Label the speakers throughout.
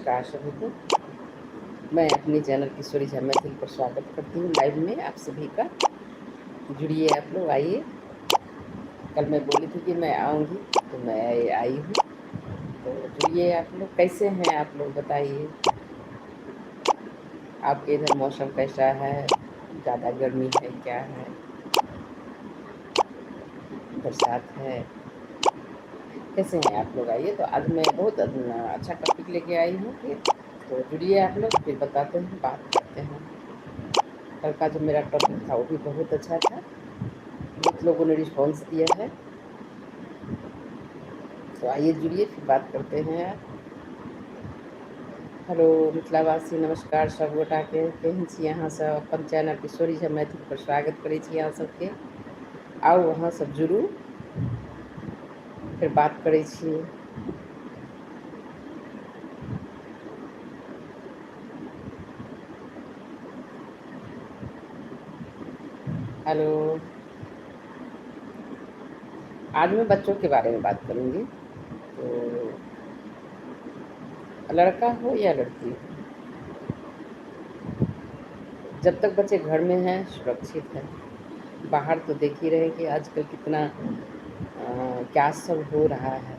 Speaker 1: नमस्कार सभी को। मैं अपने चैनल किशोरी झा मैथिल पर स्वागत करती हूँ लाइव में आप सभी का। जुड़िए आप लोग, आइए। कल मैं बोली थी कि मैं आऊँगी, तो मैं आई हूँ। तो जुड़िए आप लोग। कैसे हैं आप लोग, बताइए। आपके इधर मौसम कैसा है? ज़्यादा गर्मी है, क्या है, बरसात है, कैसे हैं आप लोग? आइए। तो आज मैं बहुत अच्छा टॉपिक लेके आई हूँ फिर। तो जुड़िए आप लोग, फिर बताते हैं, बात करते हैं। कल का जो मेरा टॉपिक था वो भी बहुत अच्छा था, बहुत लोगों ने रिस्पॉन्स दिया है। तो आइए जुड़िए, फिर बात करते हैं। हेलो मिथिलावासी, नमस्कार सब गोटा के। केहन छी अहाँ सब? अपन चैनल किशोरी झा मैथिल पर स्वागत करै छी अहाँ सबके। आउ अहाँ सब जुड़ू, फिर बात करै छी। हेलो, आज मैं बच्चों के बारे में बात करूँगी। तो लड़का हो या लड़की हो, जब तक बच्चे घर में हैं सुरक्षित है। बाहर तो देख ही रहे कि आजकल कितना क्या सब हो रहा है।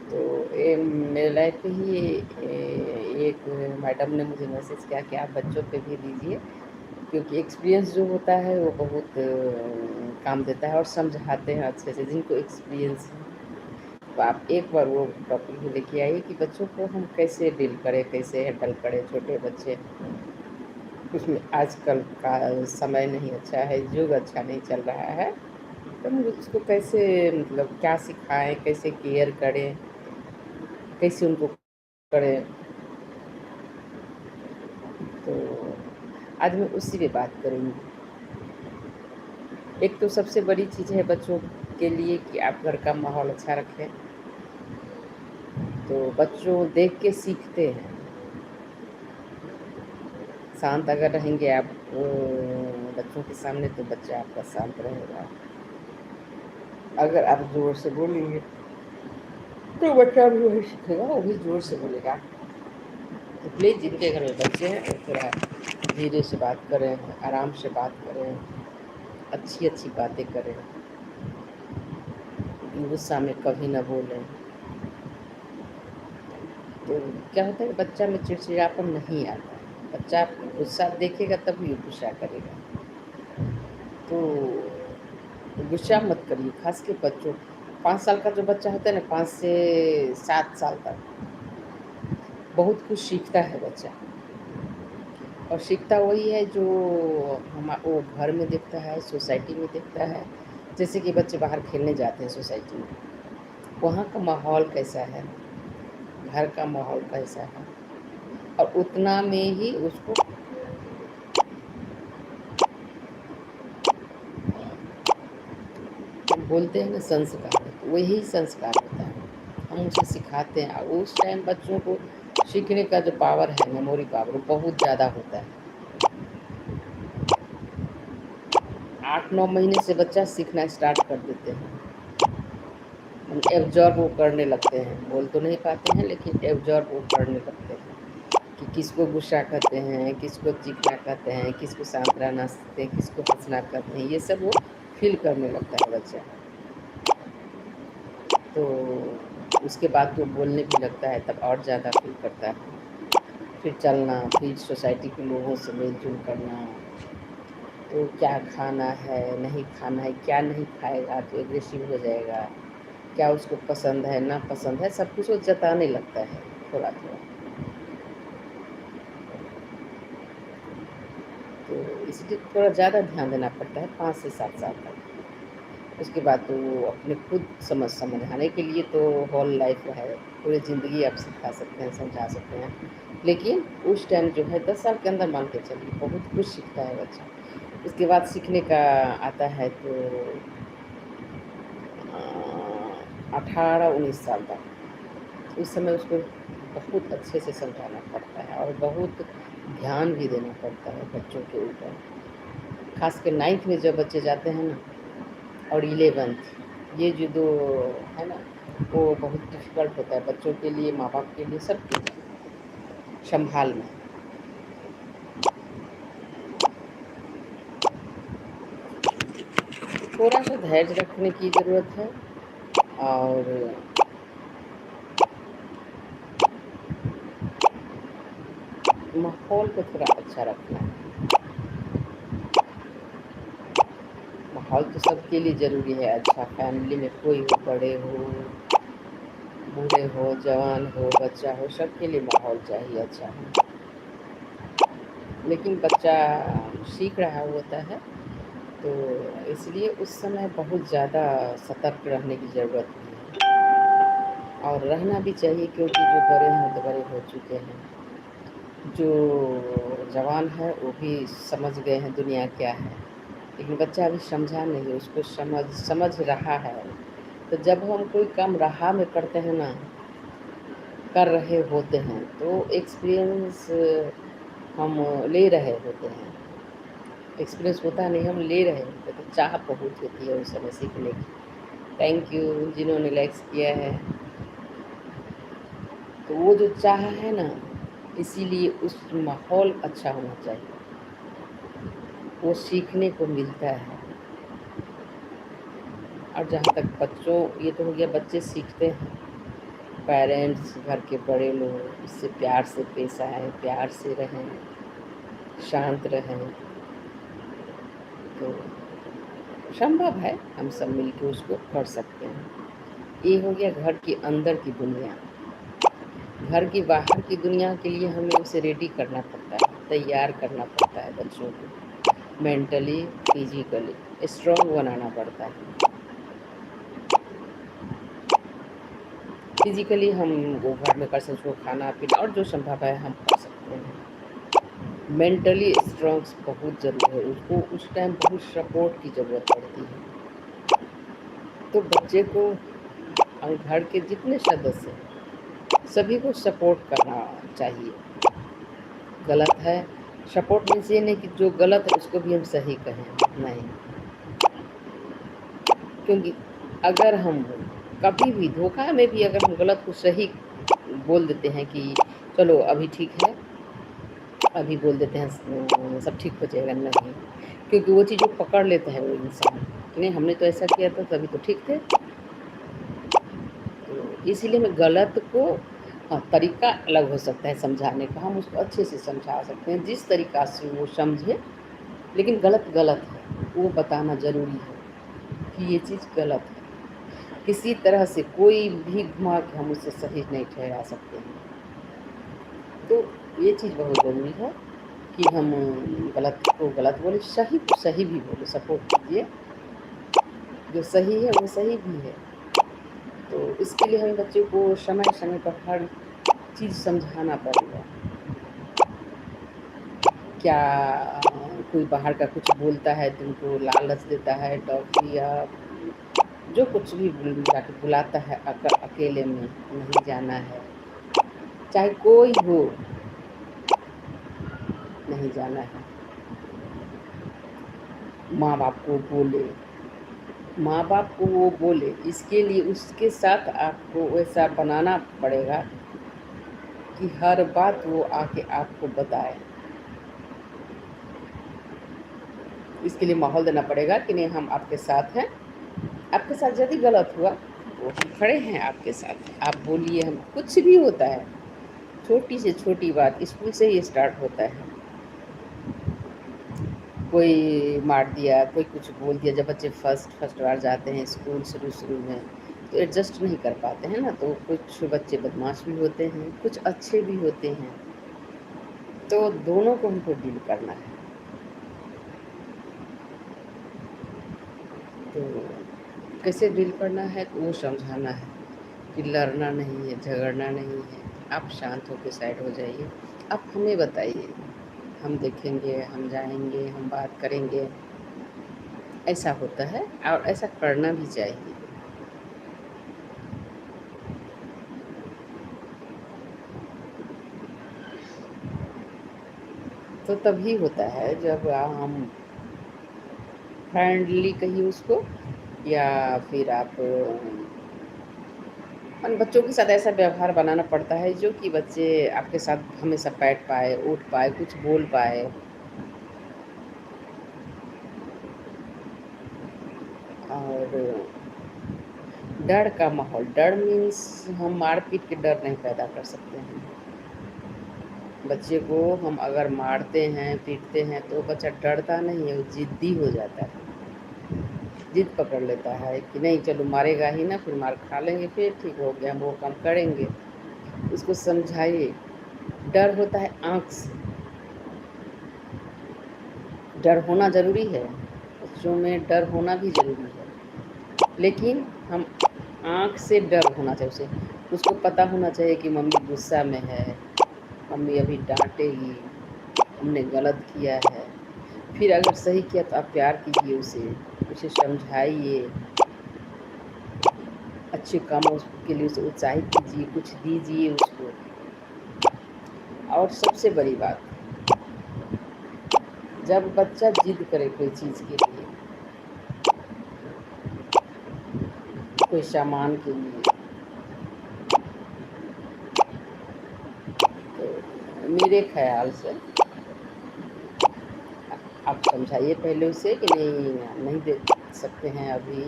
Speaker 1: तो ये मेरे लाइफ पे ही एक मैडम ने मुझे मैसेज किया कि आप बच्चों पे भी दीजिए, क्योंकि एक्सपीरियंस जो होता है वो बहुत काम देता है और समझाते हैं अच्छे से जिनको एक्सपीरियंस है। तो आप एक बार वो टॉपिक भी लेके आइए कि बच्चों को हम कैसे डील करें, कैसे हैंडल करें। छोटे बच्चे, उसमें आजकल का समय नहीं अच्छा है, युग अच्छा नहीं चल रहा है। तो हम उसको कैसे, मतलब क्या सिखाएं, कैसे केयर करें, कैसे उनको करें। तो आज मैं उसी पे बात करूँगी। एक तो सबसे बड़ी चीज़ है बच्चों के लिए कि आप घर का माहौल अच्छा रखें। तो बच्चों देख के सीखते हैं। शांत अगर रहेंगे आप बच्चों के सामने, तो बच्चा आपका शांत रहेगा। अगर आप ज़ोर से बोलेंगे तो बच्चा भी वही सीखेगा, वो भी ज़ोर से बोलेगा। तो प्लीज़ जिनके घर में बच्चे हैं वो थोड़ा धीरे से बात करें, आराम से बात करें, अच्छी अच्छी बातें करें, गुस्सा में कभी ना बोलें। तो क्या होता है, बच्चा में चिड़चिड़ापन नहीं आता है। बच्चा गुस्सा देखेगा तभी वो गुस्सा करेगा। तो गुस्सा मत करिए, खास के बच्चों। 5 साल का जो बच्चा होता है ना, 5 से 7 साल तक बहुत कुछ सीखता है बच्चा। और सीखता वही है जो वो घर में देखता है, सोसाइटी में देखता है। जैसे कि बच्चे बाहर खेलने जाते हैं सोसाइटी में, वहाँ का माहौल कैसा है, घर का माहौल कैसा है, और उतना में ही उसको बोलते हैं ना संस्कार, तो वही संस्कार होता है। हम उसे सिखाते हैं और उस टाइम बच्चों को सीखने का जो पावर है, मेमोरी पावर, वो बहुत ज़्यादा होता है। 8-9 महीने से बच्चा सीखना स्टार्ट कर देते हैं। एब्जॉर्ब वो करने लगते हैं। बोल तो नहीं पाते हैं, लेकिन एब्जॉर्ब वो करने लगते हैं कि किसको गुस्सा कहते हैं, किसको चीखना कहते हैं, किसको शांत रहना कहते हैं, किसको हंसना कहते हैं। ये सब वो फील करने लगता है बच्चा। तो उसके बाद तो बोलने भी लगता है, तब और ज़्यादा फील करता है। फिर चलना, फिर सोसाइटी के लोगों से मिलजुल करना। तो क्या खाना है, नहीं खाना है, क्या नहीं खाएगा तो एग्रेसिव हो जाएगा, क्या उसको पसंद है, ना पसंद है, सब कुछ वो जताने लगता है थोड़ा थोड़ा। तो इसलिए थोड़ा ज़्यादा ध्यान देना पड़ता है 5 से 7 साल तक। उसके बाद तो वो अपने खुद समझाने के लिए तो होल लाइफ है, पूरी ज़िंदगी आप सिखा सकते हैं, समझा सकते हैं। लेकिन उस टाइम जो है 10 साल के अंदर मान के चलिए बहुत कुछ सीखता है बच्चा। उसके बाद सीखने का आता है तो 18-19 साल तक। इस समय उसको बहुत अच्छे से समझाना पड़ता है और बहुत ध्यान भी देना पड़ता है बच्चों के ऊपर। खास कर 9th में जब बच्चे जाते हैं ना, اور 11th، یہ جو دو ہے نا، وہ بہت ڈفیکلٹ ہوتا ہے بچوں کے لیے، ماں باپ کے لیے، سب کے لیے سنبھالنا. تھوڑا سا دھیرج رکھنے کی ضرورت ہے، اور ماحول کو تھوڑا اچھا رکھنا ہے. ماحول تو سب کے لیے ضروری ہے اچھا، فیملی میں کوئی ہو، بڑے ہو، بوڑھے ہو، جوان ہو، بچہ ہو، سب کے لیے ماحول چاہیے اچھا. لیکن بچہ سیکھ رہا ہوتا ہے، تو اس لیے اس سمے بہت زیادہ سترک رہنے کی ضرورت ہے، اور رہنا بھی چاہیے، کیونکہ جو بڑے ہیں تو بڑے ہو چکے ہیں. جو جوان ہے وہ بھی سمجھ گئے ہیں دنیا کیا ہے، لیکن بچہ ابھی سمجھا نہیں، اس کو سمجھ رہا ہے. تو جب ہم کوئی کام راہ میں کرتے ہیں نا، کر رہے ہوتے ہیں، تو ایکسپیرئنس ہم لے رہے ہوتے ہیں. ایکسپیرئنس ہوتا نہیں، ہم لے رہے ہوتے، تو چاہ بہت ہوتی ہے اس سمے سیکھنے کی. تھینک یو جنہوں نے لائکس کیا ہے. تو وہ جو چاہ ہے نا، اسی لیے اس ماحول اچھا ہونا چاہیے، وہ سیکھنے کو ملتا ہے. اور جہاں تک بچوں، یہ تو ہو گیا بچے سیکھتے ہیں، پیرنٹس، گھر کے بڑے لوگ اس سے پیار سے پیش آئیں، پیار سے رہیں، شانت رہیں، تو سمبھو ہے، ہم سب مل کے اس کو کر سکتے ہیں. یہ ہو گیا گھر کے اندر کی دنیا. گھر کی باہر کی دنیا کے لیے ہمیں اسے ریڈی کرنا پڑتا ہے، تیار کرنا پڑتا ہے بچوں کو، مینٹلی فزیکلی اسٹرانگ بنانا پڑتا ہے. فزیکلی ہم وہ گھر میں کر سکتے، اس کو کھانا پینا اور جو سمبھو ہے ہم کر سکتے ہیں. مینٹلی اسٹرانگ بہت ضروری ہے، اس کو اس ٹائم بہت سپورٹ کی ضرورت پڑتی ہے. تو بچے کو اور گھر کے جتنے سدسیہ ہیں سبھی کو سپورٹ کرنا چاہیے. غلط ہے سپورٹ مینس یہ نہیں کہ جو غلط ہے اس کو بھی ہم صحیح کہیں، نہیں. کیونکہ اگر ہم کبھی بھی دھوکہ میں بھی اگر ہم غلط کو صحیح بول دیتے ہیں کہ چلو ابھی ٹھیک ہے، ابھی بول دیتے ہیں سب ٹھیک ہو جائے گا، نہیں. کیونکہ وہ چیز وہ پکڑ لیتا ہے وہ انسان، نہیں ہم نے تو ایسا کیا تھا تبھی تو ٹھیک تھے. تو اسی لیے میں غلط کو، ہاں طریقہ الگ ہو سکتا ہے سمجھانے کا، ہم اس کو اچھے سے سمجھا سکتے ہیں جس طریقہ سے وہ سمجھے. لیکن غلط غلط ہے، وہ بتانا ضروری ہے کہ یہ چیز غلط ہے. کسی طرح سے کوئی بھی گھما کے ہم اسے صحیح نہیں ٹھہرا سکتے ہیں. تو یہ چیز بہت ضروری ہے کہ ہم غلط کو غلط بولے، صحیح کو صحیح بھی بولے، سپورٹ کیجیے. جو صحیح ہے وہ صحیح بھی ہے. تو اس کے لیے ہمیں بچوں کو سمے سمے پر ہر چیز سمجھانا پڑے گا. کیا کوئی باہر کا کچھ بولتا ہے تم کو لالچ دیتا ہے، ٹافی یا جو کچھ بھی بلاتا ہے اکیلے میں نہیں جانا ہے، چاہے کوئی ہو، نہیں جانا ہے. ماں باپ کو بولے، ماں باپ کو وہ بولے، اس کے لیے اس کے ساتھ آپ کو ویسا بنانا پڑے گا کہ ہر بات وہ آ کے آپ کو بتائے. اس کے لیے ماحول دینا پڑے گا کہ نہیں ہم آپ کے ساتھ ہیں، آپ کے ساتھ یدی غلط ہوا وہ ہم کھڑے ہیں آپ کے ساتھ، آپ بولیے. ہم کچھ بھی ہوتا ہے، چھوٹی سے چھوٹی بات اسکول سے ہی اسٹارٹ ہوتا ہے. کوئی مار دیا، کوئی کچھ بول دیا، جب بچے فرسٹ بار جاتے ہیں اسکول شروع میں تو ایڈجسٹ نہیں کر پاتے ہیں نا، تو کچھ بچے بدماش بھی ہوتے ہیں، کچھ اچھے بھی ہوتے ہیں. تو دونوں کو ہم کو ڈیل کرنا ہے. تو کیسے ڈیل کرنا ہے، وہ سمجھانا ہے کہ لڑنا نہیں ہے، جھگڑنا نہیں ہے. آپ شانت ہو کے سائڈ ہو جائیے، آپ ہمیں بتائیے، ہم دیکھیں گے، ہم جائیں گے، ہم بات کریں گے. ایسا ہوتا ہے اور ایسا کرنا بھی چاہیے. تو تبھی ہوتا ہے جب ہم فرینڈلی کہیے اس کو، या फिर आप बच्चों के साथ ऐसा व्यवहार बनाना पड़ता है जो कि बच्चे आपके साथ हमेशा बैठ पाए, उठ पाए, कुछ बोल पाए। और डर का माहौल, डर मीन्स हम मार-पीट के डर नहीं पैदा कर सकते हैं। बच्चे को हम अगर मारते हैं, पीटते हैं तो बच्चा डरता नहीं है, वो ज़िद्दी हो जाता है। ज़िद पकड़ लेता है कि नहीं चलो मारेगा ही ना, फिर मार खा लेंगे, फिर ठीक हो गया, हम वो काम करेंगे। उसको समझाइए, डर होता है आँख से, डर होना ज़रूरी है, बच्चों में डर होना भी ज़रूरी है। लेकिन हम आँख से डर होना चाहिए उसे, उसको पता होना चाहिए कि मम्मी गुस्सा में है, मम्मी अभी डाँटेगी, हमने गलत किया है। फिर अगर सही किया तो आप प्यार कीजिए उसे समझाइए, अच्छे कामों के लिए उसे उत्साहित कीजिए, कुछ दीजिए उसको। और सबसे बड़ी बात, जब बच्चा ज़िद करे कोई चीज़ के लिए, कोई सामान के लिए, तो मेरे ख़्याल से आप समझाइए पहले उसे कि नहीं, नहीं दे सकते हैं अभी,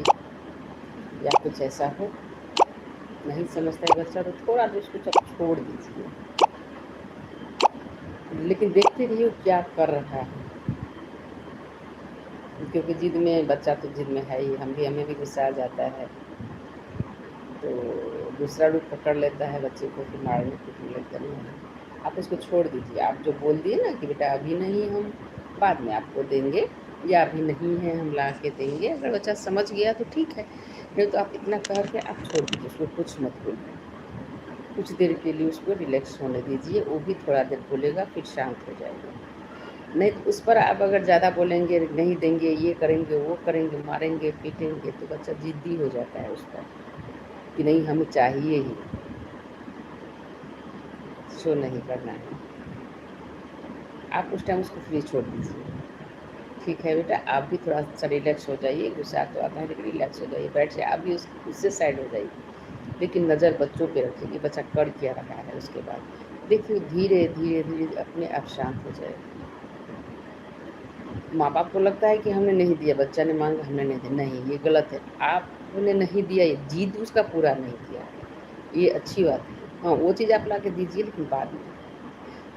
Speaker 1: या कुछ ऐसा हो, नहीं समझता है बच्चा तो थोड़ा देर उसको जब छोड़ दीजिए, लेकिन देखते रहिए वो क्या कर रहा है, क्योंकि ज़िद में बच्चा तो ज़िद में है ही, हमें भी गुस्सा आ जाता है, तो दूसरा रूप पकड़ लेता है बच्चे को, फिर मारने पीटने लगता नहीं। आप उसको छोड़ दीजिए, आप जो बोल दिए ना कि बेटा अभी नहीं, हम बाद में आपको देंगे, या अभी नहीं है हम ला के देंगे, अगर बच्चा समझ गया तो ठीक है, नहीं तो आप इतना कह के आप छोड़ दीजिए, उसको कुछ मत बोलिए, कुछ देर के लिए उसको रिलैक्स होने दीजिए, वो भी थोड़ा देर बोलेगा फिर शांत हो जाएगा। नहीं तो उस पर आप अगर ज़्यादा बोलेंगे, नहीं देंगे, ये करेंगे, वो करेंगे, मारेंगे पीटेंगे, तो बच्चा ज़िद्दी हो जाता है उस पर कि नहीं हमें चाहिए ही, शो नहीं करना है। आप उस टाइम उसको फ्री छोड़ दीजिए, ठीक है बेटा आप भी थोड़ा सा रिलैक्स हो जाइए, गुस्सा तो आता है लेकिन रिलैक्स हो जाइए, बैठ जाइए, आप भी उससे साइड हो जाइए, लेकिन नज़र बच्चों पे रखिए कि बच्चा कर क्या रहा है। उसके बाद देखिए धीरे धीरे धीरे अपने आप शांत हो जाएगा। माँ बाप को लगता है कि हमने नहीं दिया, बच्चा ने मांगा हमने नहीं दिया, नहीं ये गलत है, आपने नहीं दिया, ये जिद उसका पूरा नहीं किया, ये अच्छी बात है। हाँ वो चीज़ आप ला के दीजिए, लेकिन बाद में,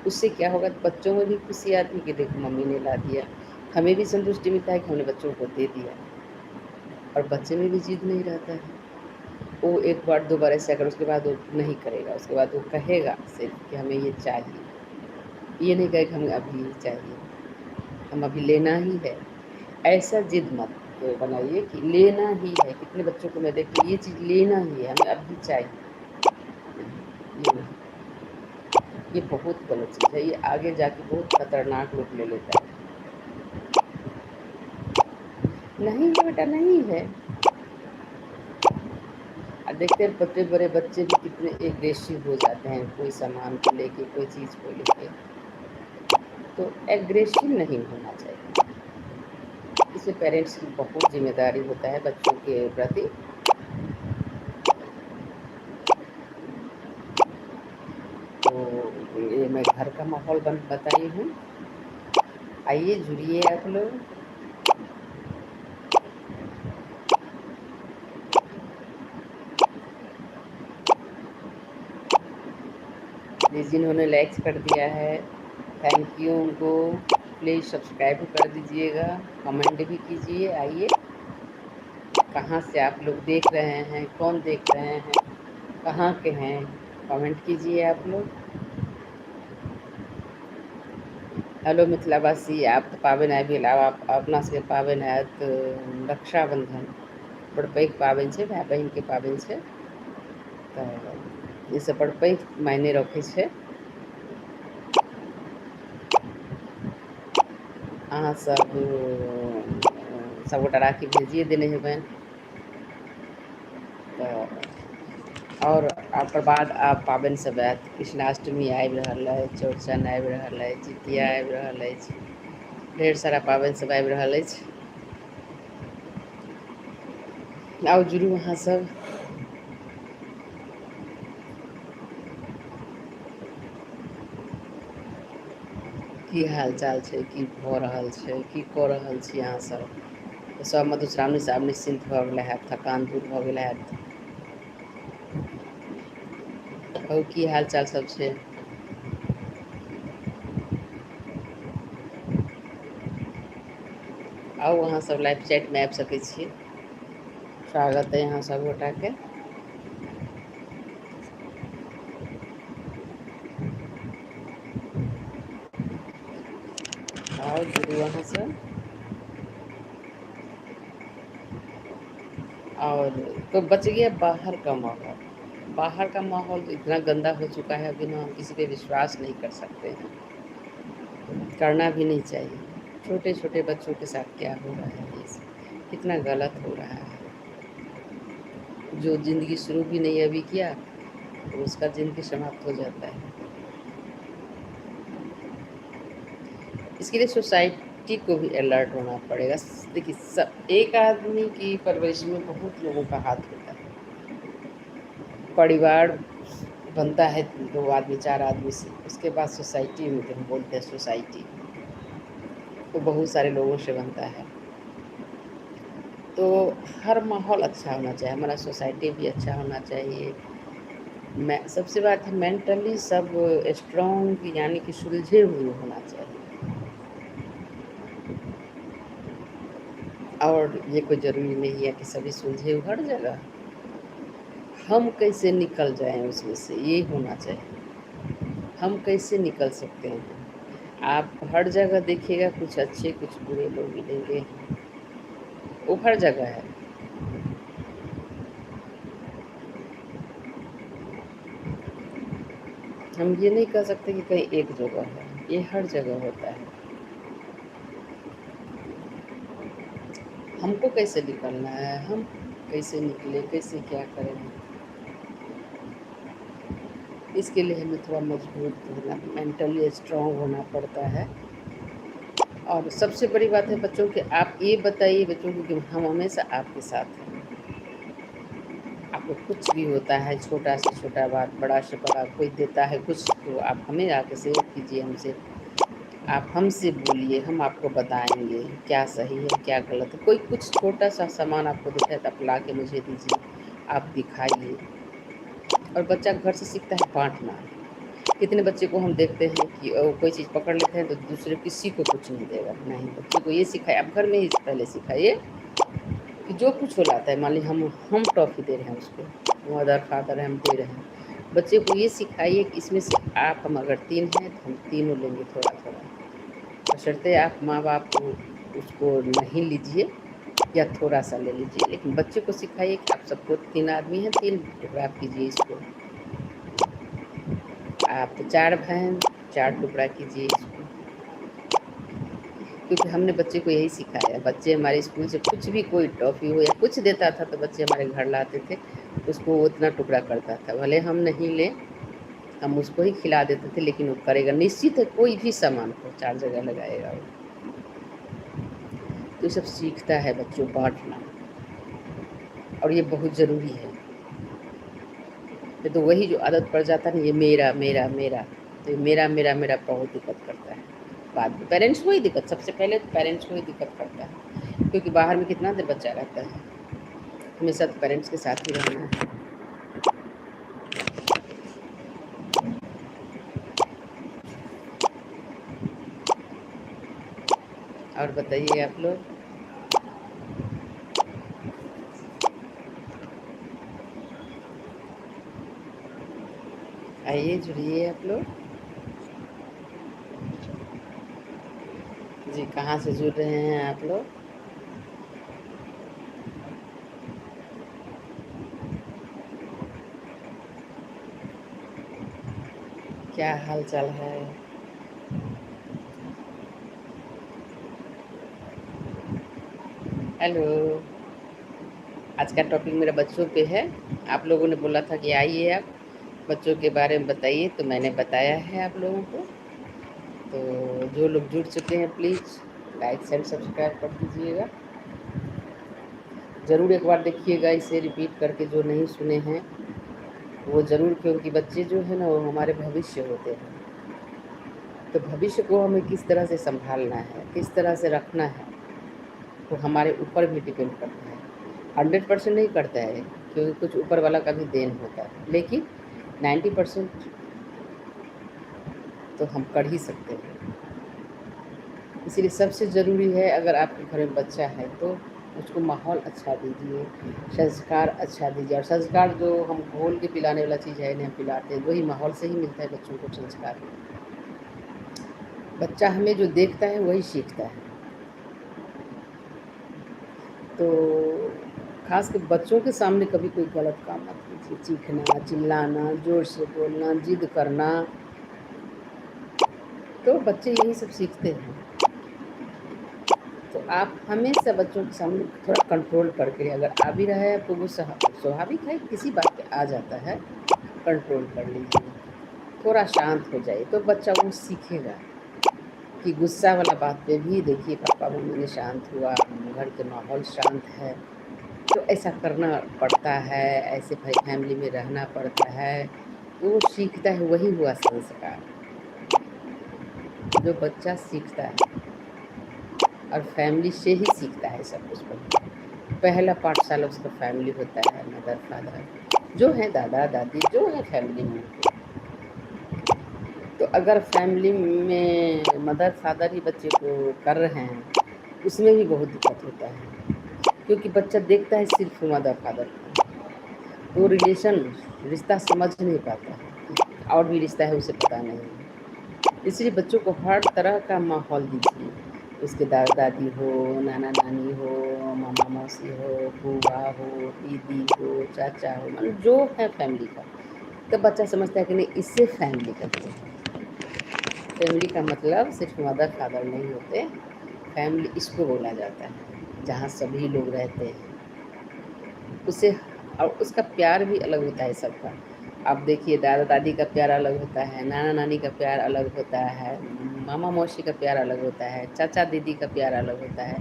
Speaker 1: उससे क्या होगा, बच्चों में भी खुशी आती है कि देखो मम्मी ने ला दिया, हमें भी संतुष्टि मिलता है कि हमने बच्चों को दे दिया, और बच्चे में भी जिद नहीं रहता है। वो एक बार दो बार ऐसा अगर उसके बाद वो नहीं करेगा, उसके बाद वो कहेगा सिर्फ कि हमें ये चाहिए, ये नहीं कहेगा हमें अभी ये चाहिए, हम अभी लेना ही है। ऐसा जिद मत बनाइए कि लेना ही है, कितने बच्चों को मैं देखती हूँ ये चीज़ लेना ही है, हमें अभी चाहिए, ये नहीं, ये बहुत गलत चीज़ है, ये आगे जाके बहुत खतरनाक रूप ले लेता है। नहीं है बेटा नहीं है। अब देखते हैं बड़े बड़े बच्चे भी कितने एग्रेसिव हो जाते हैं, कोई सामान को लेके, कोई चीज़ को लेके, तो एग्रेसिव नहीं होना चाहिए। इसमें पेरेंट्स की बहुत जिम्मेदारी होता है बच्चों के प्रति। तो ये मैं घर का माहौल बताई हूँ, आइए जुड़िए आप लोग। जिन्होंने लाइक्स कर दिया है थैंक यू उनको, प्लीज़ सब्सक्राइब कर दीजिएगा, कमेंट भी कीजिए। आइए कहाँ से आप लोग देख रहे हैं, कौन देख रहे हैं, कहाँ के हैं, कमेंट कीजिए आप लोग। हेलो मिथिलावासी, आप तो पाबनि आबि गेल, आब अपना सबके पाबनि आयत रक्षाबंधन, बड़ पैघ पाबनि छै, भाय बहिनके पाबनि छै, तऽ ईसभ बड़ पैघ मायने रखै छै। अहाँ सब सबगोटा राखी भेजिए देने हेबनि, तऽ और ओकर बाद आब पाबनि सब आयत, कृष्णाष्टमी आबि रहल अछि, चौड़चन आबि रहल अछि, जितिया आबि रहल अछि, ढेर सारा पाबनि सब आबि रहल अछि। आओ जुड़ू अहाँ सब। की हाल चाल छै, की भऽ रहल छै, की कऽ रहल छी अहाँ सब। सब मधुश्रावणी से आब निश्चिन्त भऽ गेल हैत, थकान दूर भऽ गेल हैत। कहू की हाल चाल सब छै। आउ अहाँ सब लाइव चैटमे आबि सकै छियै। स्वागत अइ अहाँ सब गोटाके। आओ जुड़ू अहाँ सब। और तो बच गया बाहर का माहौल। बाहर का माहौल तो इतना गंदा हो चुका है, अभी ना हम किसी पे विश्वास नहीं कर सकते हैं, करना भी नहीं चाहिए। छोटे छोटे बच्चों के साथ क्या हो रहा है, ये सब कितना गलत हो रहा है। जो ज़िंदगी शुरू भी नहीं अभी किया, तो उसका ज़िंदगी समाप्त हो जाता है। इसके लिए सोसाइटी को भी अलर्ट होना पड़ेगा। देखिए, सब एक आदमी की परवरिश में बहुत लोगों का हाथ होता है। परिवार बनता है 2 आदमी 4 आदमी से, उसके बाद सोसाइटी में, जो हम बोलते हैं सोसाइटी, तो बहुत सारे लोगों से बनता है। तो हर माहौल अच्छा होना चाहिए, हमारा सोसाइटी भी अच्छा होना चाहिए। मैं सबसे बात है, मेंटली सब स्ट्रॉन्ग यानी कि सुलझे हुए होना चाहिए। और ये कोई ज़रूरी नहीं है कि सभी सुलझे हो हर जगह। हम कैसे निकल जाएँ उसमें से, ये होना चाहिए। हम कैसे निकल सकते हैं। आप हर जगह देखिएगा कुछ अच्छे कुछ बुरे लोग मिलेंगे, वो हर जगह है। हम ये नहीं कह सकते कि कहीं एक जगह है, ये हर जगह होता है। हमको कैसे निकलना है, हम कैसे निकले, कैसे क्या करें, इसके लिए हमें थोड़ा मजबूत होना, मेंटली स्ट्रॉन्ग होना पड़ता है। और सबसे बड़ी बात है बच्चों के, आप ये बताइए बच्चों को कि हम हमेशा आपके साथ हैं। आपको कुछ भी होता है, छोटा से छोटा बात, बड़ा से बड़ा कोई देता है कुछ, तो आप हमें आके शेयर कीजिए हमसे। आप हमसे बोलिए, हम आपको बताएँगे क्या सही है, क्या गलत है। कोई कुछ छोटा-सा सामान आपको दिख रहा है तो आप ला के मुझे दीजिए, आप दिखाइए। और बच्चा घर से सीखता है बाँटना। कितने बच्चे को हम देखते हैं कि कोई चीज़ पकड़ लेते हैं तो दूसरे किसी को कुछ नहीं देगा। नहीं, बच्चे को ये सिखाइए, आप घर में ही पहले सिखाइए कि जो कुछ वो लाता है, मान लीजिए हम टॉफ़ी दे रहे हैं उसको, मदर फादर हम दे रहे हैं। बच्चे को ये सिखाइए कि इसमें से आप, हम अगर 3 हैं तो हम तीनों लेंगे थोड़ा-थोड़ा। बशर्ते आप माँ-बाप को उसको नहीं लीजिए या थोड़ा-सा ले लीजिए, लेकिन बच्चे को सिखाइए कि आप सबको 3 आदमी हैं, 3 टुकड़ा आप कीजिए इसको। आप 4 भाई हैं, 4 टुकड़ा कीजिए इसको। क्योंकि हमने बच्चे को यही सिखाया है। बच्चे हमारे स्कूल से कुछ भी, कोई टॉफ़ी हो या कुछ देता था, तो बच्चे हमारे घर लाते थे, उसको वो उतना टुकड़ा करता था। भले हम नहीं लें, हम उसको ही खिला देते थे, लेकिन वो करेगा। निश्चित है कोई भी सामान को 4 जगह लगाएगा वो। तो ये सब सीखता है बच्चों बाँटना, और ये बहुत ज़रूरी है। नहीं तो वही जो आदत पड़ जाता है ना, ये मेरा, मेरा, मेरा, तो ये मेरा, मेरा, मेरा बहुत दिक्कत करता है। बाद में पेरेंट्स को ही दिक्कत, सबसे पहले तो पेरेंट्स को ही दिक्कत करता है, क्योंकि बाहर में कितना देर बच्चा रहता है, हमेशा तो पेरेंट्स के साथ ही रहना है। और बताइए आप लोग। आइए जुड़िए आप लोग। जी, कहाँ से जुड़ रहे हैं आप लोग। क्या हाल चाल है। हेलो। आज का टॉपिक मेरा बच्चों पे है। आप लोगों ने बोला था कि आइए आप बच्चों के बारे में बताइए, तो मैंने बताया है आप लोगों को। तो जो लोग जुड़ चुके हैं प्लीज़ लाइक एंड सब्सक्राइब कर दीजिएगा। ज़रूर एक बार देखिएगा इसे रिपीट करके, जो नहीं सुने हैं वो ज़रूर, क्योंकि बच्चे जो है ना वो हमारे भविष्य होते हैं। तो भविष्य को हमें किस तरह से संभालना है, किस तरह से रखना है, तो हमारे ऊपर भी डिपेंड करता है। 100% नहीं करता है, क्योंकि कुछ ऊपर वाला का भी देन होता है, लेकिन 90% तो हम कर ही सकते हैं। इसीलिए सबसे ज़रूरी है, अगर आपके घर में बच्चा है तो उसको माहौल अच्छा दीजिए, संस्कार अच्छा दीजिए। और संस्कार जो हम घोल के पिलाने वाला चीज़ है, इन्हें हम पिलाते हैं, वही माहौल से ही मिलता है बच्चों को संस्कार। बच्चा हमें जो देखता है वही सीखता है। तो खास कर बच्चों के सामने कभी कोई गलत काम मत कीजिए, चीखना, चिल्लाना, ज़ोर से बोलना, जिद करना, तो बच्चे यही सब सीखते हैं। तो आप हमेशा बच्चों के सामने थोड़ा कंट्रोल करके, अगर आ भी रहा है आपको गुस्सा, स्वाभाविक है, किसी बात पे आ जाता है, कंट्रोल कर लीजिए, थोड़ा शांत हो जाइए, तो बच्चा वो सीखेगा कि गुस्सा वाला बात पे भी देखिए पापा मम्मी ने शांत हुआ, घर के माहौल शांत है, तो ऐसा करना पड़ता है, ऐसे भाई फैमिली में रहना पड़ता है, तो वो सीखता है, वही हुआ संस्कार जो बच्चा सीखता है। और फैमिली से ही सीखता है सब कुछ। पहला पाठशाला उसका फैमिली होता है, मदर फादर जो है, दादा दादी जो है फैमिली में। तो अगर फैमिली में मदर फादर ही बच्चे को कर रहे हैं, उसमें भी बहुत दिक्कत होता है, क्योंकि बच्चा देखता है सिर्फ मदर फादर को, तो रिश्ता समझ नहीं पाता है, और भी रिश्ता है उसे पता नहीं है। इसलिए बच्चों को हर तरह का माहौल दीजिए, उसके दादा दादी हो, नाना नानी हो, मामा मौसी हो, बुआ हो, दीदी हो, चाचा हो, मतलब जो है फैमिली का, तब बच्चा समझता है कि नहीं, इससे फैमिली करते हैं। फैमिली का मतलब सिर्फ मदर फादर नहीं होते, फैमिली इसको बोला जाता है जहाँ सभी लोग रहते हैं। उसे और उसका प्यार भी अलग होता है सबका। आप देखिए, दादा दादी का प्यार अलग होता है, नाना नानी का प्यार अलग होता है, मामा मौसी का प्यार अलग होता है, चाचा दीदी का प्यार अलग होता है,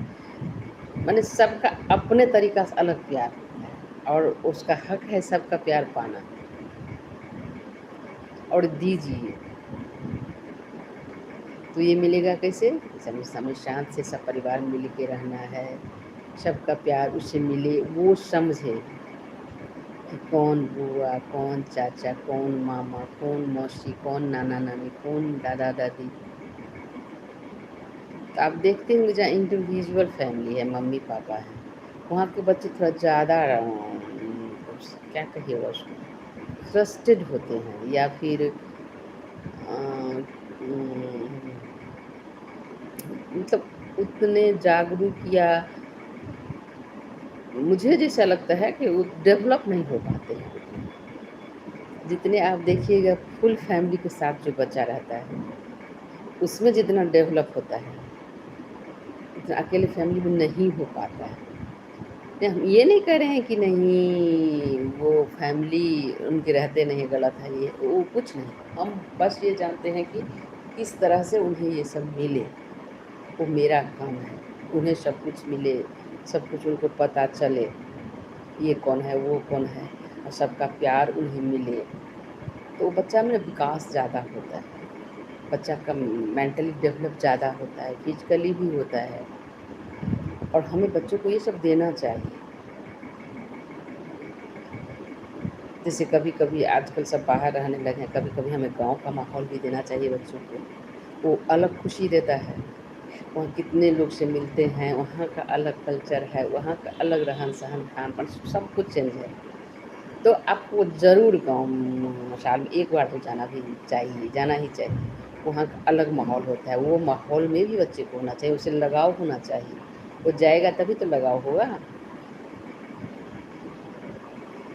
Speaker 1: माने सबका अपने तरीका से अलग प्यार होता है, और उसका हक है सबका प्यार पाना और दीजिए। तो ये मिलेगा कैसे? समय शांत से सब परिवार मिल के रहना है, सबका प्यार उसे मिले, वो समझे कि कौन बुआ, कौन चाचा, कौन मामा, कौन मौसी, कौन नाना नानी, कौन दादा दादी। तो आप देखते होंगे जहाँ इंडिविजुअल फैमिली है, मम्मी पापा है, वहाँ के बच्चे थोड़ा ज़्यादा क्या कहिएगा उसको, ट्रस्टेड होते हैं, या फिर मतलब उतने जागरूक, या मुझे जैसा लगता है कि वो डेवलप नहीं हो पाते हैं जितने आप देखिएगा फुल फैमिली के साथ जो बच्चा रहता है, उसमें जितना डेवलप होता है उतना अकेले फैमिली में नहीं हो पाता है। नहीं, हम ये नहीं कह रहे हैं कि नहीं वो फैमिली उनके रहते नहीं गलत है, ये वो कुछ नहीं, हम बस ये जानते हैं कि किस तरह से उन्हें ये सब मिले, वो मेरा काम है, उन्हें सब कुछ मिले, सब कुछ उनको पता चले, ये कौन है वो कौन है, और सबका प्यार उन्हें मिले, तो बच्चा में विकास ज़्यादा होता है, बच्चा का मेंटली डेवलप ज़्यादा होता है, फिजिकली भी होता है, और हमें बच्चों को ये सब देना चाहिए। जैसे कभी कभी आजकल सब बाहर रहने लगे हैं, कभी कभी हमें गांव का माहौल भी देना चाहिए बच्चों को, वो अलग खुशी देता है। वहाँ कितने लोग से मिलते हैं, वहाँ का अलग कल्चर है, वहाँ का अलग रहन सहन खान पान सब कुछ चेंज है। तो आपको ज़रूर गाँव साल में एक बार तो जाना भी चाहिए, जाना ही चाहिए। वहाँ का अलग माहौल होता है, वो माहौल में भी बच्चे को होना चाहिए, उसे लगाव होना चाहिए, वो जाएगा तभी तो लगाव होगा।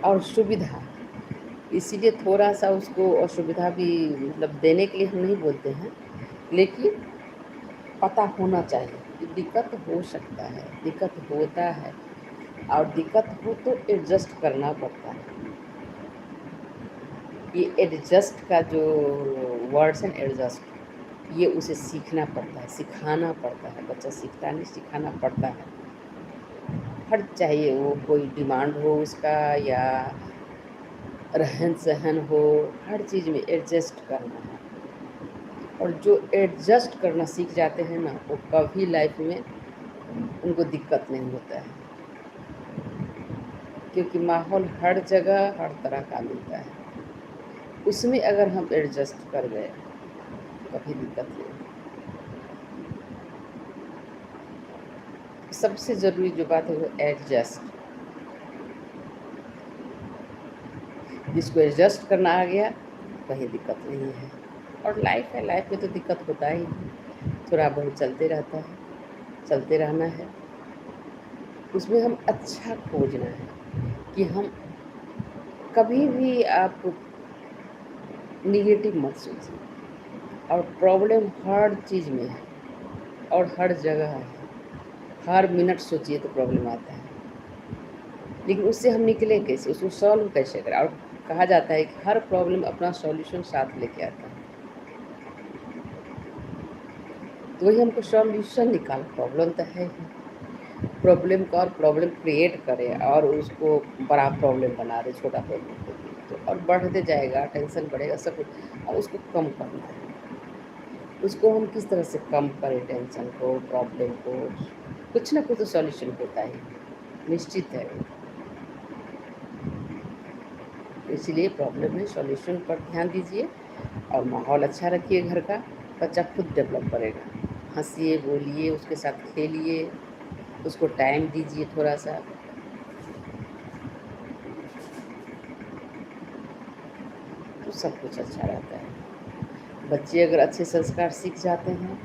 Speaker 1: और सुविधा, इसीलिए थोड़ा सा उसको असुविधा भी मतलब देने के लिए हम नहीं बोलते हैं, लेकिन पता होना चाहिए कि दिक्कत हो सकता है, दिक्कत होता है, और दिक्कत हो तो एडजस्ट करना पड़ता है। ये एडजस्ट का जो वर्ड्स हैं, एडजस्ट, ये उसे सीखना पड़ता है, सिखाना पड़ता है, बच्चा सीखता नहीं, सिखाना पड़ता है। हर चाहिए, वो कोई डिमांड हो उसका या रहन सहन हो, हर चीज़ में एडजस्ट करना है। और जो एडजस्ट करना सीख जाते हैं ना, वो कभी लाइफ में उनको दिक्कत नहीं होता है, क्योंकि माहौल हर जगह हर तरह का मिलता है। उसमें अगर हम एडजस्ट कर गए तो कभी दिक्कत नहीं। सबसे ज़रूरी जो बात है वो एडजस्ट। जिसको एडजस्ट करना आ गया कहीं दिक्कत नहीं है। और लाइफ है, लाइफ में तो दिक्कत होता ही है, थोड़ा बहुत चलते रहता है, चलते रहना है। उसमें हम अच्छा खोजना है कि हम कभी भी आप निगेटिव मत सोचिए। और प्रॉब्लम हर चीज़ में है और हर जगह है, हर मिनट सोचिए तो प्रॉब्लम आता है, लेकिन उससे हम निकले कैसे, उसको सॉल्व कैसे करें। और कहा जाता है कि हर प्रॉब्लम अपना सॉल्यूशन साथ लेके आता है, तो वही हमको सॉल्यूशन निकाल। प्रॉब्लम तो है ही, प्रॉब्लम का और प्रॉब्लम क्रिएट करें और उसको बड़ा प्रॉब्लम बना दे, छोटा प्रॉब्लम को तो और बढ़ते जाएगा, टेंशन बढ़ेगा सब कुछ। और उसको कम करना है, उसको हम किस तरह से कम करें, टेंशन को, प्रॉब्लम को। कुछ ना कुछ तो सॉल्यूशन होता ही निश्चित है। इसीलिए प्रॉब्लम में सॉल्यूशन पर ध्यान दीजिए और माहौल अच्छा रखिए घर का। बच्चा खुद डेवलप करेगा। हंसिए, बोलिए, उसके साथ खेलिए, उसको टाइम दीजिए थोड़ा सा, तो सब कुछ अच्छा रहता है। बच्चे अगर अच्छे संस्कार सीख जाते हैं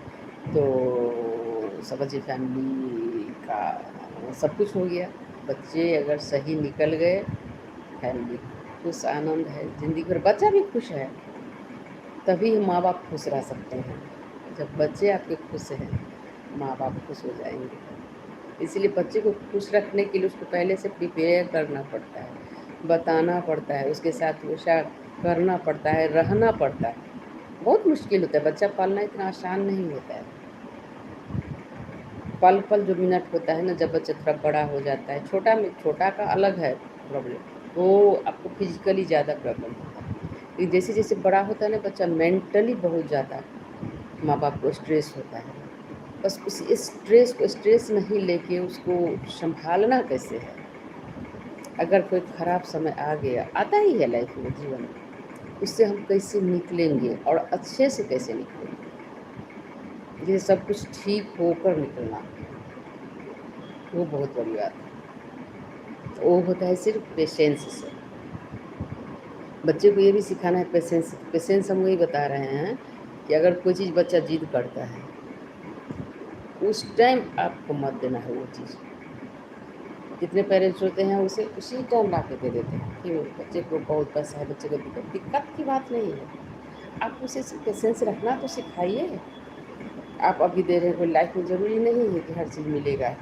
Speaker 1: तो समझिए फैमिली का सब कुछ हो गया। बच्चे अगर सही निकल गए, फैमिली खुश, आनंद है ज़िंदगी भर। बच्चा भी खुश है तभी माँ बाप खुश रह सकते हैं। जब बच्चे आपके खुश हैं, माँ बाप खुश हो जाएंगे। इसलिए बच्चे को खुश रखने के लिए उसको पहले से प्रिपेयर करना पड़ता है, बताना पड़ता है, उसके साथ हमेशा करना पड़ता है, रहना पड़ता है। बहुत मुश्किल होता है, बच्चा पालना इतना आसान नहीं होता है। पल पल जो मिनट होता है ना, जब बच्चा थोड़ा बड़ा हो जाता है, छोटा में छोटा का अलग है प्रॉब्लम, वो आपको फिजिकली ज़्यादा प्रॉब्लम होता है। लेकिन जैसे जैसे बड़ा होता है ना बच्चा, मेंटली बहुत ज़्यादा माँ बाप को स्ट्रेस होता है। बस उस स्ट्रेस को स्ट्रेस नहीं लेके उसको संभालना कैसे है। अगर कोई ख़राब समय आ गया, आता ही है लाइफ में, जीवन में, उससे हम कैसे निकलेंगे और अच्छे से कैसे निकलेंगे। ये सब कुछ ठीक होकर निकलना, वो बहुत बड़ी बात है। वो होता है सिर्फ पेशेंस से। बच्चे को ये भी सिखाना है पेशेंस। पेशेंस हम वही बता रहे हैं कि अगर कोई चीज़ बच्चा जिद करता है, उस टाइम आपको मत देना है वो चीज़। जितने पेरेंट्स होते हैं उसे उसी टाइम ला के दे देते हैं कि बच्चे को बहुत पैसा है, बच्चे को दिक्कत की बात नहीं है। आप उसे पेशेंस रखना तो सिखाइए। आप अभी दे रहे हैं, कोई लाइफ में ज़रूरी नहीं है कि हर चीज़ मिलेगा,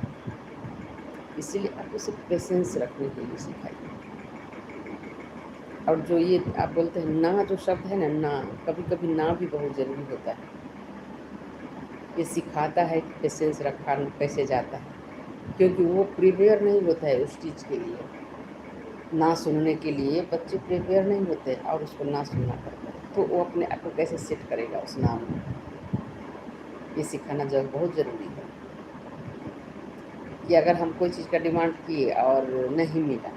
Speaker 1: इसीलिए आप उसे पेशेंस रखने के लिए सिखाइए। और जो ये आप बोलते हैं ना, जो शब्द है ना, ना, कभी कभी ना भी बहुत ज़रूरी होता है। ये सिखाता है कि पेशेंस रखा कैसे जाता है, क्योंकि वो प्रिपेयर नहीं होता है उस चीज़ के लिए। ना सुनने के लिए बच्चे प्रिपेयर नहीं होते और उसको ना सुनना पड़ता है, तो वो अपने आप को कैसे सेट करेगा उस नाम में। ये सिखाना जो बहुत ज़रूरी है कि अगर हम कोई चीज़ का डिमांड किए और नहीं मिला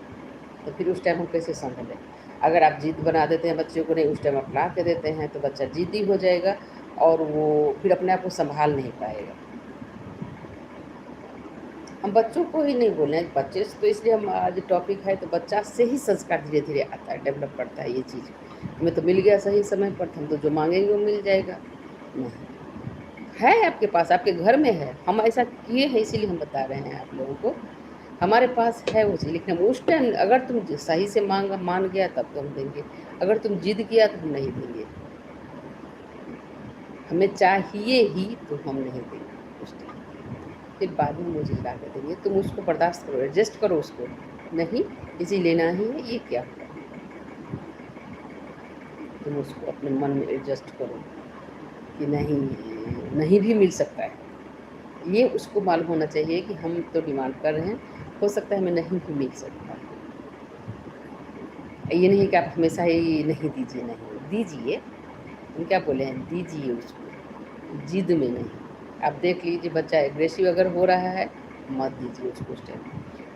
Speaker 1: तो फिर उस टाइम हम कैसे संभलें। अगर आप जिद बना देते हैं बच्चों को, नहीं उस टाइम आप ला के देते हैं, तो बच्चा जिद्दी हो जाएगा और वो फिर अपने आप को संभाल नहीं पाएगा। हम बच्चों को ही नहीं बोल रहे हैं, बच्चे से तो इसलिए हम आज टॉपिक है, तो बच्चा से ही संस्कार धीरे धीरे आता है, डेवलप करता है। ये चीज़ हमें तो मिल गया सही समय पर, हम तो जो मांगेंगे वो मिल जाएगा। नहीं है आपके पास, आपके घर में है, हम ऐसा किए हैं इसीलिए हम बता रहे हैं आप लोगों को। हमारे पास है वो चीज़, लेकिन हम उस टाइम अगर तुम सही से मान गया तब तो हम देंगे, अगर तुम जिद किया तो हम नहीं देंगे। हमें चाहिए ही तो हम नहीं देंगे उस टाइम, फिर बाद में मुझे ला कर देंगे। तुम उसको बर्दाश्त करो, एडजस्ट करो उसको, नहीं इसी लेना ही है, ये क्या हुआ। तुम उसको अपने मन में एडजस्ट करो कि नहीं, नहीं भी मिल सकता है, ये उसको मालूम होना चाहिए कि हम तो डिमांड कर रहे हैं, हो सकता है हमें नहीं भी मिल सकता। ये नहीं कि आप हमेशा ही नहीं दीजिए, नहीं दीजिए, हम क्या बोले हैं, दीजिए उसको, जिद में नहीं। आप देख लीजिए बच्चा एग्रेसिव अगर हो रहा है, मत दीजिए उसको उस टाइम,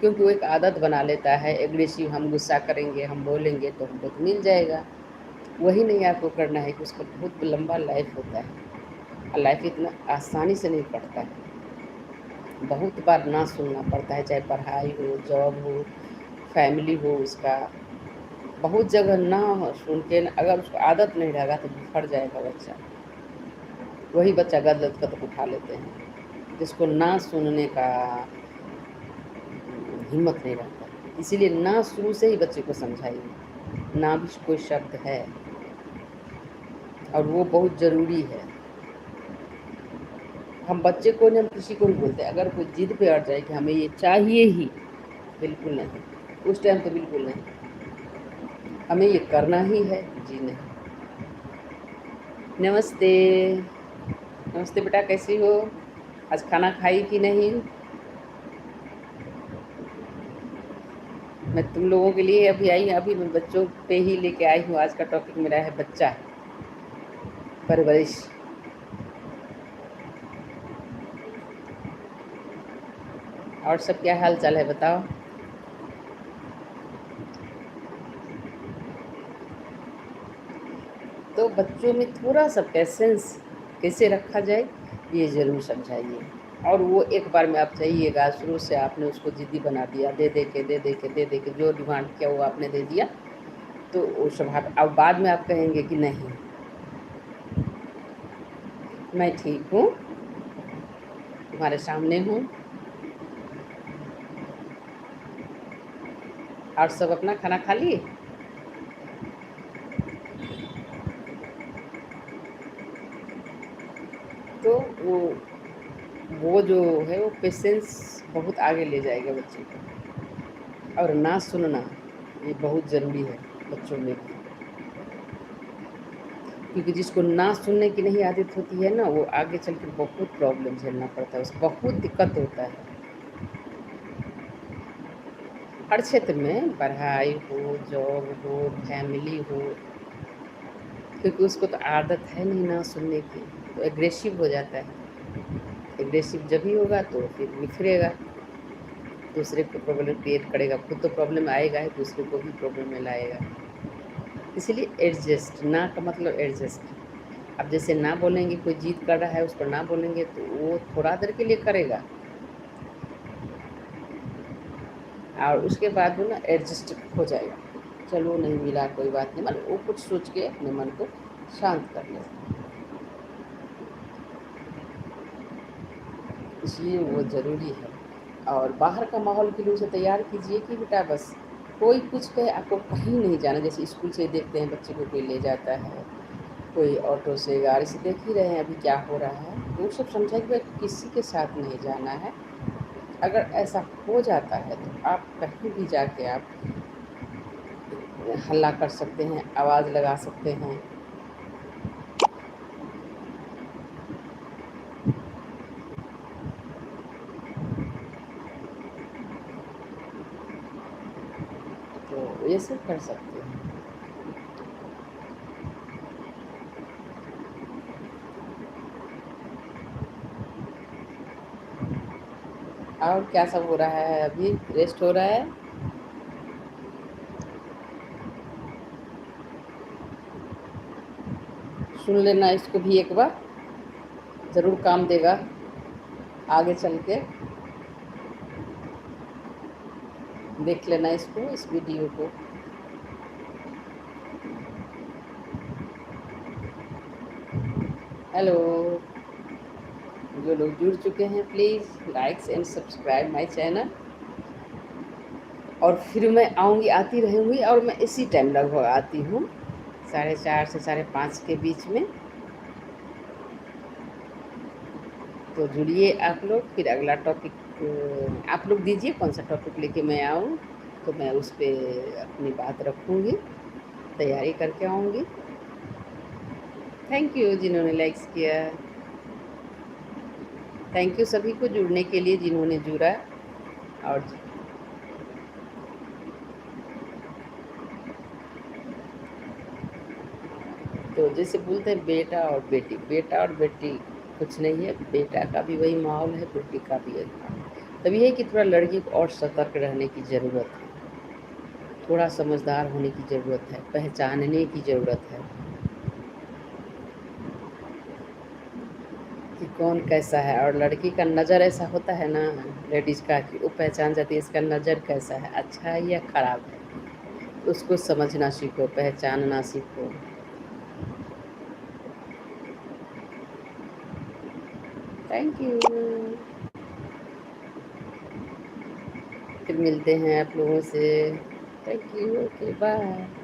Speaker 1: क्योंकि वो एक आदत बना लेता है एग्रेसिव, हम गुस्सा करेंगे, हम बोलेंगे तो हमको तो मिल जाएगा। वही नहीं आपको करना है कि उसका बहुत लंबा लाइफ होता है, और लाइफ इतना आसानी से नहीं कटता है, बहुत बार ना सुनना पड़ता है, चाहे पढ़ाई हो, जॉब हो, फैमिली हो उसका, बहुत जगह ना सुन के अगर उसको आदत नहीं रहेगा तो बिखर जाएगा बच्चा। वही बच्चा गलत कदम उठा लेते हैं जिसको ना सुनने का हिम्मत नहीं रहता। इसीलिए ना शुरू से ही बच्चे को समझाइए, ना भी कोई शब्द है और वो बहुत ज़रूरी है। हम बच्चे को नहीं, हम किसी को भी बोलते हैं, अगर कोई जिद पे अड़ जाए कि हमें ये चाहिए ही, बिल्कुल नहीं, उस टाइम तो बिल्कुल नहीं, हमें ये करना ही है, जी नहीं। नमस्ते। नमस्ते बेटा, कैसी हो? आज खाना खाई कि नहीं? मैं तुम लोगों के लिए अभी आई हूँ, अभी मैं बच्चों पे ही लेके आई हूँ। आज का टॉपिक मेरा है बच्चा, परवरिश। और सब क्या हाल चाल है बताओ? तो बच्चों में थोड़ा सा पेशेंस कैसे रखा जाए, ये ज़रूर समझाइए। और वो एक बार में आप चाहिएगा, शुरू से आपने उसको ज़िद्दी बना दिया, दे दे के जो डिमांड किया वो आपने दे दिया, तो वो स्वभाव, अब बाद में आप कहेंगे कि नहीं मैं ठीक हूँ, तुम्हारे सामने हूँ, और सब अपना खाना खा लिए? तो वो जो है वो पेशेंस बहुत आगे ले जाएगा बच्चे को। और ना सुनना ये बहुत ज़रूरी है बच्चों में भी, क्योंकि जिसको ना सुनने की नहीं आदत होती है ना, वो आगे चल कर बहुत प्रॉब्लम झेलना पड़ता है, उसको बहुत दिक्कत होता है हर क्षेत्र में, पढ़ाई हो, जॉब हो, फैमिली हो, क्योंकि उसको तो आदत है नहीं ना सुनने की, तो एग्रेसिव हो जाता है। एग्रेसिव जब ही होगा तो फिर बिखरेगा, दूसरे को प्रॉब्लम क्रिएट करेगा, खुद तो प्रॉब्लम आएगा ही, दूसरे को भी प्रॉब्लम में लाएगा। इसीलिए एडजस्ट, ना का मतलब एडजस्ट। अब जैसे ना बोलेंगे, कोई जिद कर रहा है उस पर ना बोलेंगे तो वो थोड़ा देर के लिए करेगा, और उसके बाद वो ना एडजस्ट हो जाएगा, चलो नहीं मिला कोई बात नहीं, मतलब वो कुछ सोच के अपने मन को शांत कर ले, इसलिए वो ज़रूरी है। और बाहर का माहौल के लिए उसे तैयार कीजिए कि बेटा बस कोई कुछ कहे, आपको कहीं नहीं जाना। जैसे स्कूल से देखते हैं बच्चे को कोई ले जाता है, कोई ऑटो से, गाड़ी से, देख ही रहे हैं अभी क्या हो रहा है, तो वो सब समझा कि भाई किसी के साथ नहीं जाना है। अगर ऐसा हो जाता है तो आप कहीं भी जाके आप हल्ला कर सकते हैं, आवाज़ लगा सकते हैं, तो ये सब कर सकते हैं। और क्या सब हो रहा है? अभी रेस्ट हो रहा है? सुन लेना इसको भी एक बार, ज़रूर काम देगा आगे चल के। देख लेना इसको, इस वीडियो को। हेलो, जो लोग जुड़ चुके हैं please likes and subscribe my channel. और फिर मैं आऊँगी, आती रहूँगी, और मैं इसी टाइम लगभग आती हूँ, 4:30 से 5:30 के बीच में। तो जुड़िए आप लोग, फिर अगला टॉपिक आप लोग दीजिए कौन सा टॉपिक लेके मैं आऊँ, तो मैं उस पर अपनी बात रखूँगी, तैयारी करके आऊँगी। थैंक यू जिन्होंने लाइक्स किया। थैंक यू सभी को जुड़ने के लिए जिन्होंने जुड़ा। और तो जैसे बोलते हैं बेटा और बेटी कुछ नहीं है, बेटा का भी वही माहौल है, बेटी का भी वही माहौल। तब ये है कि थोड़ा लड़की को और सतर्क रहने की ज़रूरत है, थोड़ा समझदार होने की ज़रूरत है, पहचानने की ज़रूरत है कि कौन कैसा है। और लड़की का नज़र ऐसा होता है ना लेडीज़ का, कि वो पहचान जाती है इसका नज़र कैसा है, अच्छा है या ख़राब है। उसको समझना सीखो, पहचानना सीखो। Thank you. फिर मिलते हैं आप लोगों से। Thank you. Okay bye.